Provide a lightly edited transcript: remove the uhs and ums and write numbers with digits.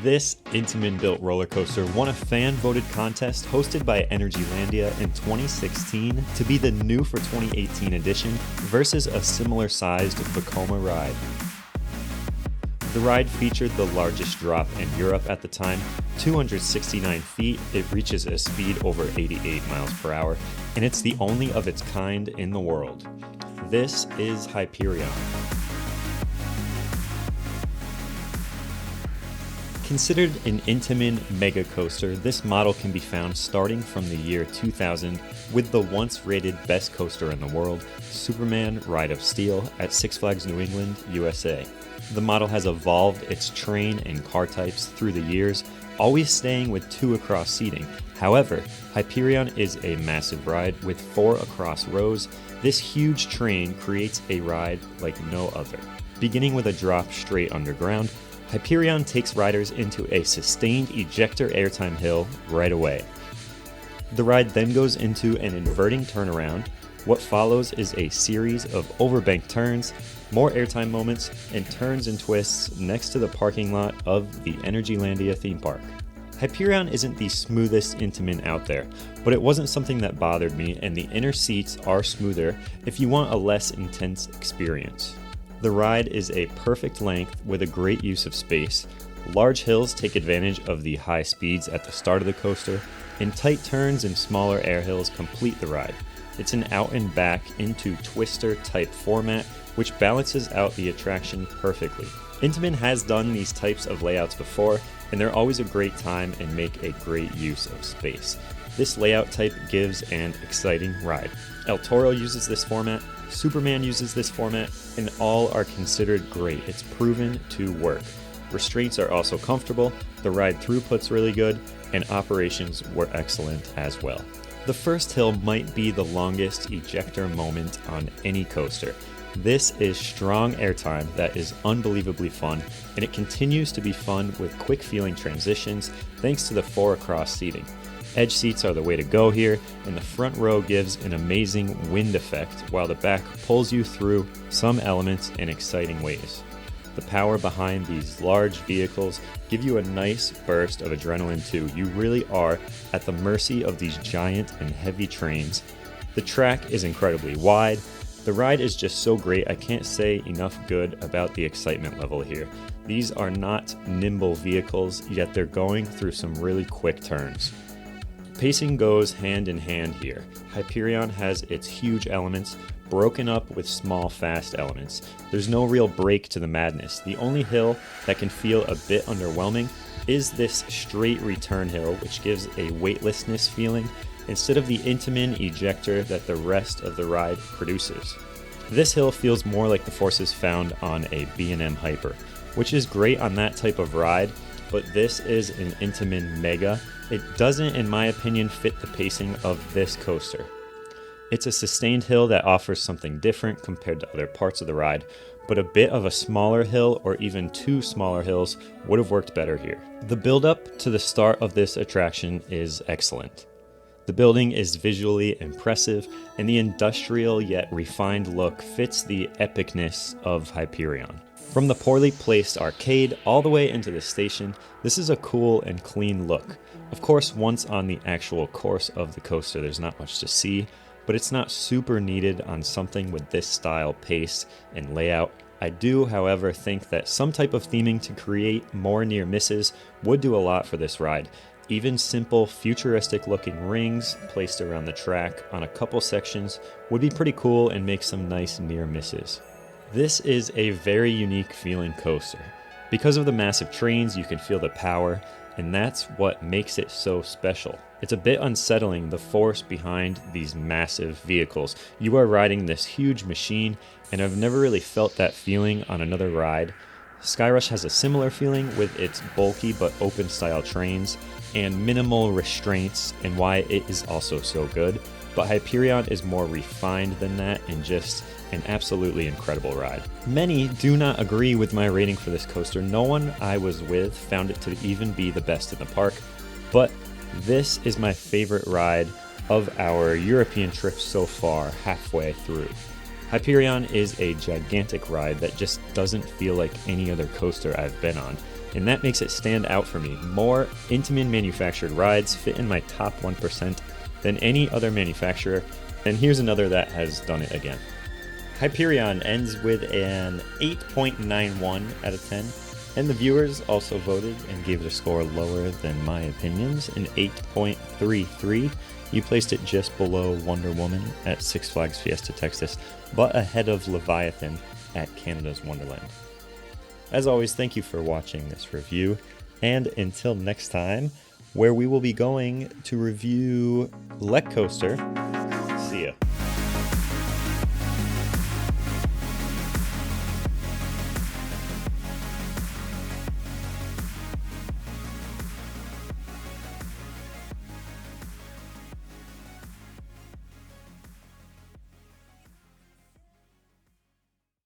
This Intamin-built roller coaster won a fan-voted contest hosted by Energylandia in 2016 to be the new for 2018 edition versus a similar-sized Vekoma ride. The ride featured the largest drop in Europe at the time, 269 feet. It reaches a speed over 88 miles per hour, and it's the only of its kind in the world. This is Hyperion. Considered an Intamin MEGA Coaster, this model can be found starting from the year 2000 with the once rated best coaster in the world, Superman Ride of Steel at Six Flags New England, USA. The model has evolved its train and car types through the years, always staying with 2 across seating. However, Hyperion is a massive ride with 4 across rows. This huge train creates a ride like no other. Beginning with a drop straight underground, Hyperion takes riders into a sustained ejector airtime hill right away. The ride then goes into an inverting turnaround. What follows is a series of overbanked turns, more airtime moments, and turns and twists next to the parking lot of the Energylandia theme park. Hyperion isn't the smoothest Intamin out there, but it wasn't something that bothered me, and the inner seats are smoother if you want a less intense experience. The ride is a perfect length with a great use of space. Large hills take advantage of the high speeds at the start of the coaster, and tight turns and smaller air hills complete the ride. It's an out and back into twister type format, which balances out the attraction perfectly. Intamin has done these types of layouts before, and they're always a great time and make a great use of space. This layout type gives an exciting ride. El Toro uses this format, Superman uses this format, and all are considered great. It's proven to work. Restraints are also comfortable, the ride throughput's really good, and operations were excellent as well. The first hill might be the longest ejector moment on any coaster. This is strong airtime that is unbelievably fun, and it continues to be fun with quick feeling transitions thanks to the 4 across seating. Edge seats are the way to go here, and the front row gives an amazing wind effect while the back pulls you through some elements in exciting ways. The power behind these large vehicles give you a nice burst of adrenaline too. You really are at the mercy of these giant and heavy trains. The track is incredibly wide. The ride is just so great, I can't say enough good about the excitement level here. These are not nimble vehicles, yet they're going through some really quick turns. Pacing goes hand in hand here. Hyperion has its huge elements broken up with small fast elements. There's no real break to the madness. The only hill that can feel a bit underwhelming is this straight return hill, which gives a weightlessness feeling instead of the Intamin ejector that the rest of the ride produces. This hill feels more like the forces found on a B&M Hyper, which is great on that type of ride, but this is an Intamin MEGA. It doesn't, in my opinion, fit the pacing of this coaster. It's a sustained hill that offers something different compared to other parts of the ride, but a bit of a smaller hill or even 2 smaller hills would have worked better here. The build-up to the start of this attraction is excellent. The building is visually impressive, and the industrial yet refined look fits the epicness of Hyperion. From the poorly placed arcade all the way into the station, this is a cool and clean look. Of course, once on the actual course of the coaster, there's not much to see, but it's not super needed on something with this style, pace, and layout. I do, however, think that some type of theming to create more near misses would do a lot for this ride. Even simple, futuristic-looking rings placed around the track on a couple sections would be pretty cool and make some nice near misses. This is a very unique feeling coaster. Because of the massive trains, you can feel the power, and that's what makes it so special. It's a bit unsettling, the force behind these massive vehicles. You are riding this huge machine, and I've never really felt that feeling on another ride. Skyrush has a similar feeling with its bulky but open style trains and minimal restraints, and why it is also so good. But Hyperion is more refined than that and just an absolutely incredible ride. Many do not agree with my rating for this coaster. No one I was with found it to even be the best in the park, but this is my favorite ride of our European trip so far, halfway through. Hyperion is a gigantic ride that just doesn't feel like any other coaster I've been on. and that makes it stand out for me. More Intamin manufactured rides fit in my top 1% than any other manufacturer, and here's another that has done it again. Hyperion ends with an 8.91 out of 10, and the viewers also voted and gave it a score lower than my opinions, an 8.33. You placed it just below Wonder Woman at Six Flags Fiesta Texas, but ahead of Leviathan at Canada's Wonderland. As always, thank you for watching this review, and until next time, where we will be going to review Lek Coaster. See ya.